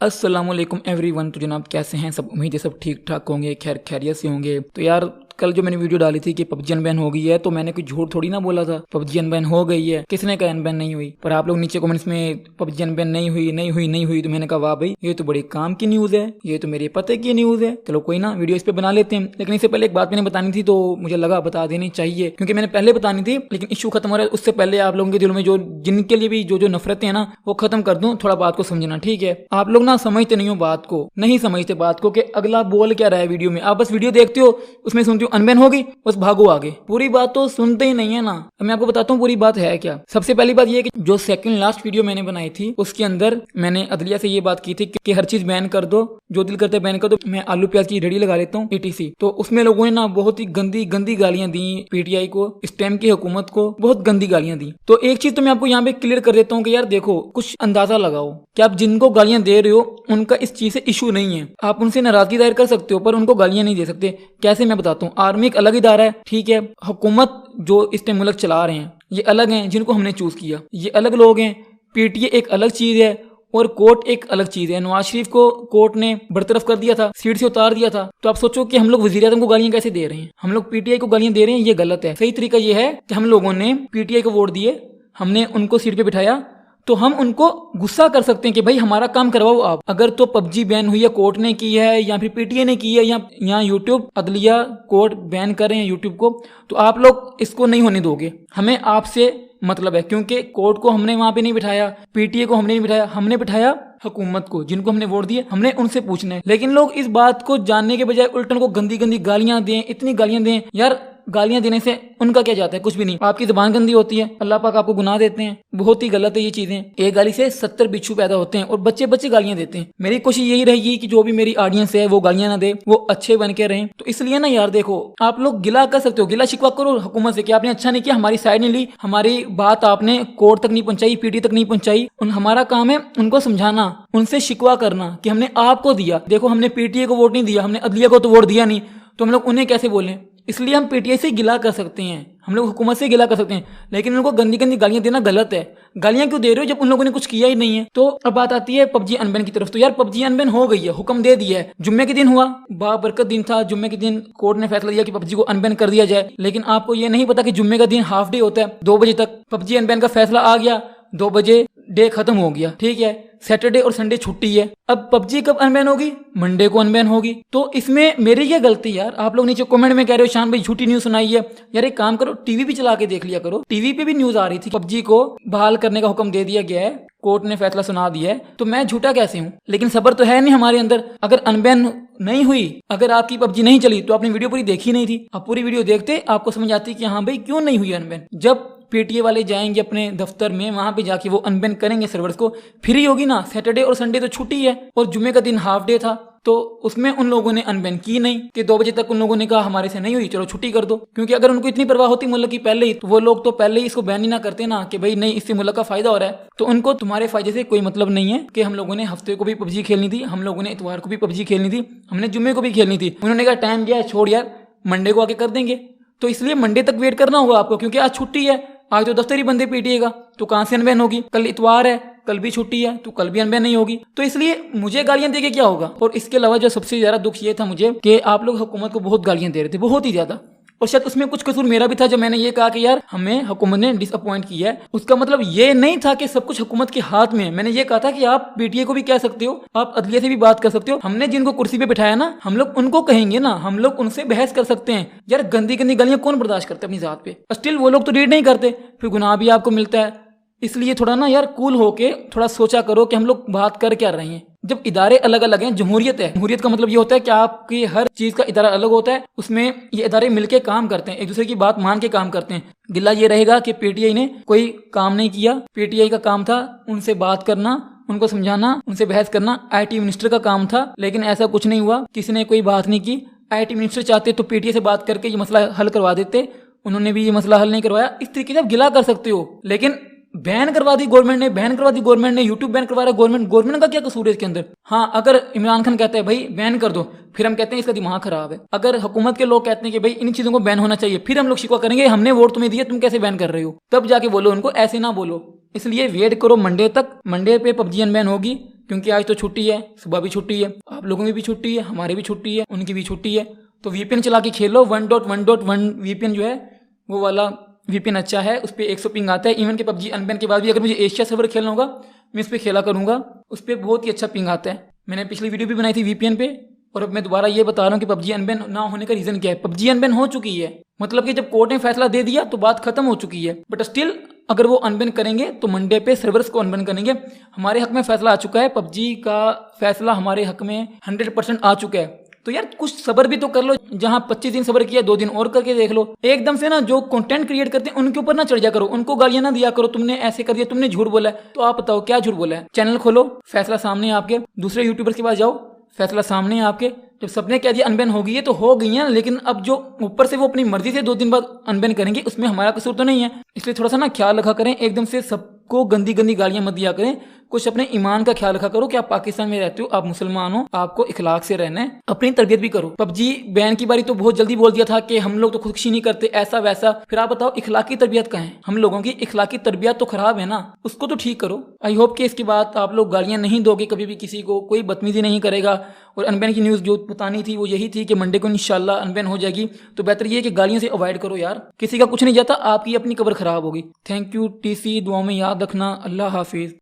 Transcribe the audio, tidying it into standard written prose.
अस्सलामुअलैकुम एवरीवन। तो जनाब कैसे हैं सब? उम्मीद है सब ठीक ठाक होंगे, खैर खैरियत से होंगे। तो यार कल जो मैंने वीडियो डाली थी कि पबजी अनबैन हो गई है, तो मैंने कोई झूठ थोड़ी ना बोला था। पबजी अनबैन हो गई है, किसने कहा अनबैन नहीं हुई? पर आप लोग नीचे कमेंट्स में पबजी अनबैन नहीं हुई नहीं हुई नहीं हुई, तो मैंने कहा वाह भाई, ये तो बड़े काम की न्यूज़ है, ये तो मेरे पते की न्यूज़ है। चलो कोई ना, वीडियो इस पे बना लेते हैं। लेकिन इससे पहले एक बात मैंने बतानी थी, तो मुझे लगा बता देनी चाहिए, क्योंकि मैंने पहले बतानी थी लेकिन इशू खत्म हो रहा है। उससे पहले आप लोगों के दिलों में जो जिनके लिए भी जो नफरतें हैं ना, वो खत्म कर दूं। थोड़ा बात को समझना, ठीक है? आप लोग ना समझते नहीं हो बात को, नहीं समझते बात को कि अगला बोल क्या रहा है वीडियो में। आप बस वीडियो देखते हो, उसमें सुनते हो अनबैन हो गई, बस भागो आगे। पूरी बात तो सुनते ही नहीं है ना। मैं आपको बताता हूँ पूरी बात है क्या। सबसे पहली बात ये है कि जो सेकंड लास्ट वीडियो मैंने बनाई थी, उसके अंदर मैंने अदलिया से ये बात की थी कि हर चीज बैन कर दो, जो दिल करता है बैन कर दो, मैं आलू प्याज की रेडी लगा लेता हूँ ETC। तो उसमें लोगों ने ना बहुत ही गंदी गंदी गालियां दी PTI को, इस टाइम की हुकूमत को बहुत गंदी गालियां दी। तो एक चीज तो मैं आपको यहाँ पे क्लियर कर देता हूँ कि यार देखो, कुछ अंदाजा लगाओ कि आप जिनको गालियां दे रहे हो उनका इस चीज से इशू नहीं है। आप उनसे नाराजगी जाहिर कर सकते हो पर उनको गालियां नहीं दे सकते। कैसे, मैं बताता हूँ। आर्मी एक अलग इदारा है, ठीक है? हुकूमत जो इस टाइम मुल्क चला रहे हैं ये अलग हैं, जिनको हमने चूज किया ये अलग लोग हैं। PTA एक अलग चीज है और कोर्ट एक अलग चीज है। नवाज शरीफ को कोर्ट ने बरतरफ कर दिया था, सीट से उतार दिया था। तो आप सोचो कि हम लोग वजीर आजम को गालियां कैसे दे रहे हैं, हम लोग PTI को गालियां दे रहे हैं, ये गलत है। सही तरीका ये है कि हम लोगों ने PTI को वोट दिए, हमने उनको सीट पे बिठाया, तो हम उनको गुस्सा कर सकते हैं कि भाई हमारा काम करवाओ आप। अगर तो पबजी बैन हुई है, कोर्ट ने की है या फिर PTA ने की है, या यहाँ यूट्यूब अदलिया कोर्ट बैन कर रहे हैं यूट्यूब को, तो आप लोग इसको नहीं होने दोगे। हमें आपसे मतलब है, क्योंकि कोर्ट को हमने वहां पे नहीं बिठाया, PTA को हमने नहीं बिठाया, हमने बिठाया हुकूमत को, जिनको हमने वोट दिए, हमने उनसे पूछना है। लेकिन लोग इस बात को जानने के बजाय उल्टन को गंदी गंदी गालियां दें, इतनी गालियां दें। यार गालियां देने से उनका क्या जाता है? कुछ भी नहीं। आपकी जुबान गंदी होती है, अल्लाह पाक आपको गुनाह देते हैं। बहुत ही गलत है ये चीजें। एक गाली से 70 बिच्छू पैदा होते हैं और बच्चे बच्चे गालियां देते हैं। मेरी कोशिश यही रहेगी कि जो भी मेरी ऑडियंस है वो गालियां ना दे, वो अच्छे बन के रहें। तो इसलिए ना यार देखो, आप लोग गिला कर सकते हो, गिला शिकवा करो हुकूमत से कि आपने अच्छा नहीं किया, हमारी साइड नहीं ली, हमारी बात आपने कोर्ट तक नहीं पहुंचाई, PTA तक नहीं पहुंचाई। हमारा काम है उनको समझाना, उनसे शिकवा करना कि हमने आपको दिया। देखो, हमने PTA को वोट नहीं दिया, हमने अदलिया को तो वोट दिया नहीं, तो हम लोग उन्हें कैसे बोलें? इसलिए हम PTA से गिला कर सकते हैं, हम लोग हुकूमत से गिला कर सकते हैं, लेकिन उनको गंदी गंदी गालियां देना गलत है। गालियां क्यों दे रहे हो जब उन लोगों ने कुछ किया ही नहीं है? तो अब बात आती है पबजी अनबैन की तरफ। तो यार पबजी अनबैन हो गई है, हुक्म दे दिया है। जुम्मे के दिन हुआ, बाबरकत दिन था, जुम्मे के दिन कोर्ट ने फैसला दिया कि पबजी को अनबैन कर दिया जाए। लेकिन आपको ये नहीं पता कि जुम्मे का दिन हाफ डे होता है, 2 बजे तक पबजी अनबैन का फैसला आ गया, 2 बजे डे खत्म हो गया, ठीक है? सैटरडे और संडे छुट्टी है। अब पबजी कब अनबैन होगी? मंडे को अनबैन होगी। तो इसमें मेरी क्या गलती यार? आप लोग नीचे कमेंट में कह रहे हो शान भाई झूठी न्यूज सुनाई है। यार एक काम करो, टीवी भी चला के देख लिया करो। टीवी पे भी न्यूज आ रही थी पबजी को बहाल करने का हुक्म दे दिया गया है, कोर्ट ने फैसला सुना दिया है। तो मैं झूठा कैसे हूँ? लेकिन सब्र तो है नहीं हमारे अंदर। अगर अनबैन नहीं हुई, अगर आपकी पबजी नहीं चली, तो आपने वीडियो पूरी देखी नहीं थी। आप पूरी वीडियो देखते आपको समझ आती कि हाँ भाई क्यों नहीं हुई अनबैन। जब PTA वाले जाएंगे अपने दफ्तर में, वहां पे जाके वो अनबैन करेंगे सर्वर्स को, फिर ही होगी ना। सैटरडे और संडे तो छुट्टी है और जुम्मे का दिन हाफ डे था, तो उसमें उन लोगों ने अनबैन की नहीं कि 2 बजे तक उन लोगों ने कहा हमारे से नहीं हुई, चलो छुट्टी कर दो। क्योंकि अगर उनको इतनी परवाह होती मुल्क की पहले ही, तो वो लोग तो पहले ही इसको बैन ही ना करते ना कि भाई नहीं, इससे मुल्क का फायदा हो रहा है। तो उनको तुम्हारे फायदे से कोई मतलब नहीं है कि हम लोगों ने हफ्ते को भी पबजी खेलनी थी, हम लोगों ने इतवार को भी पबजी खेलनी थी, हमने जुम्मे को भी खेलनी थी। उन्होंने कहा टाइम गया, छोड़ यार, मंडे को आके कर देंगे। तो इसलिए मंडे तक वेट करना होगा आपको, क्योंकि आज छुट्टी है, आज तो दफ्तर ही बंद है PTA का, तो कहां से अनबैन होगी? कल इतवार है, कल भी छुट्टी है, तो कल भी अनबैन नहीं होगी। तो इसलिए मुझे गालियां देके क्या होगा? और इसके अलावा जो सबसे ज्यादा दुख ये था मुझे कि आप लोग हुकूमत को बहुत गालियां दे रहे थे, बहुत ही ज्यादा। और शायद उसमें कुछ कसूर मेरा भी था, जब मैंने ये कहा कि यार हमें हुकूमत ने डिसअपॉइंट किया है। उसका मतलब ये नहीं था कि सब कुछ हुकूमत के हाथ में है। मैंने ये कहा था कि आप PTA को भी कह सकते हो, आप अदलिया से भी बात कर सकते हो। हमने जिनको कुर्सी पे बिठाया ना, हम लोग उनको कहेंगे ना, हम लोग उनसे बहस कर सकते हैं। यार गंदी गंदी गालियां कौन बर्दाश्त करते अपनी जात पे? स्टिल वो लोग तो रीड नहीं करते, फिर गुनाह भी आपको मिलता है। इसलिए थोड़ा ना यार कूल होके थोड़ा सोचा करो कि हम लोग बात कर क्या रहे हैं। जब इदारे अलग अलग हैं, जमहूरियत है, जमहूरियत का मतलब ये होता है कि आपकी हर चीज का इदारा अलग होता है, उसमें ये इदारे मिलके काम करते हैं, एक दूसरे की बात मान के काम करते हैं। गिला ये रहेगा कि PTA ने कोई काम नहीं किया, PTA का काम था उनसे बात करना, उनको समझाना, उनसे बहस करना, IT मिनिस्टर का काम था। लेकिन ऐसा कुछ नहीं हुआ, किसी ने कोई बात नहीं की। IT मिनिस्टर चाहते तो PTA से बात करके ये मसला हल करवा देते, उन्होंने भी ये मसला हल नहीं करवाया। इस तरीके से आप गिला कर सकते हो, लेकिन बैन करवा दी गवर्नमेंट ने, बैन करवा दी गवर्नमेंट ने, यूट्यूब बैन करवा रहा है गवर्नमेंट। गवर्नमेंट का क्या कसूर है इसके अंदर? हाँ, अगर इमरान खान कहता है भाई बैन कर दो, फिर हम कहते हैं इसका दिमाग खराब है। अगर हुकूमत के लोग कहते हैं कि भाई इन चीजों को बैन होना चाहिए, फिर हम लोग शिकवा करेंगे हमने वोट तुम्हें दिया, तुम कैसे बैन कर रहे हो? तब जाके बोलो उनको, ऐसे ना बोलो। इसलिए वेट करो मंडे तक, मंडे पे पबजी अनबैन होगी। क्योंकि आज तो छुट्टी है, सुबह भी छुट्टी है, आप लोगों की भी छुट्टी है, हमारी भी छुट्टी है, उनकी भी छुट्टी है। तो VPN चला के खेलो। 1.1.1 VPN जो है वो वाला VPN अच्छा है, उस पर 100 पिंग आता है। इवन के PUBG अनबैन के बाद भी अगर मुझे एशिया सर्वर खेलना होगा मैं इस पर खेला करूँगा, उस पर बहुत ही अच्छा पिंग आता है। मैंने पिछली वीडियो भी बनाई थी VPN पे, और अब मैं दोबारा ये बता रहा हूँ कि PUBG अनबैन ना होने का रीज़न क्या है। PUBG अनबैन हो चुकी है, मतलब कि जब कोर्ट ने फैसला दे दिया तो बात खत्म हो चुकी है। बट स्टिल अगर वो अनबैन करेंगे तो मंडे पे सर्वर्स को अनबैन करेंगे। हमारे हक में फैसला आ चुका है, PUBG का फैसला हमारे हक में 100% आ चुका है। तो यार कुछ सब्र भी तो कर लो, जहां 25 दिन सब्र किया 2 दिन और करके देख लो। एकदम से ना जो कंटेंट क्रिएट करते हैं उनके ऊपर ना चढ़ जा करो, उनको गालियां ना दिया करो, तुमने ऐसे कर दिया, तुमने झूठ बोला है। तो आप बताओ क्या झूठ बोला है? चैनल खोलो, फैसला सामने है आपके, दूसरे यूट्यूबर्स के पास जाओ, फैसला सामने है आपके। जब सबने कह दिया अनबैन हो गई है तो हो गई है, लेकिन अब जो ऊपर से वो अपनी मर्जी से 2 दिन बाद अनबैन करेंगे उसमें हमारा कसूर तो नहीं है। इसलिए थोड़ा सा ना ख्याल रखा करें, एकदम से सबको गंदी गंदी गालियां मत दिया करें। कुछ अपने ईमान का ख्याल रखा करो कि आप पाकिस्तान में रहते हो, आप मुसलमान हो, आपको इखलाक से रहना है, अपनी तरबियत भी करो। PUBG बैन की बारी तो बहुत जल्दी बोल दिया था कि हम लोग तो खुदकुशी नहीं करते, ऐसा वैसा। फिर आप बताओ इखलाकी तरबियत कहाँ है? हम लोगों की इखलाकी तरबियत तो खराब है ना, उसको तो ठीक करो। आई होप कि इसके बाद आप लोग गालियां नहीं दोगे कभी भी, किसी को कोई बदतमीजी नहीं करेगा। और अनबैन की न्यूज़ जो बतानी थी वो यही थी कि मंडे को इंशाल्लाह अनबैन हो जाएगी। तो बेहतर ये है कि गालियों से अवॉइड करो यार, किसी का कुछ नहीं जाता, आपकी अपनी कब्र खराब होगी। थैंक यू TC, दुआ में याद रखना। अल्लाह हाफिज़।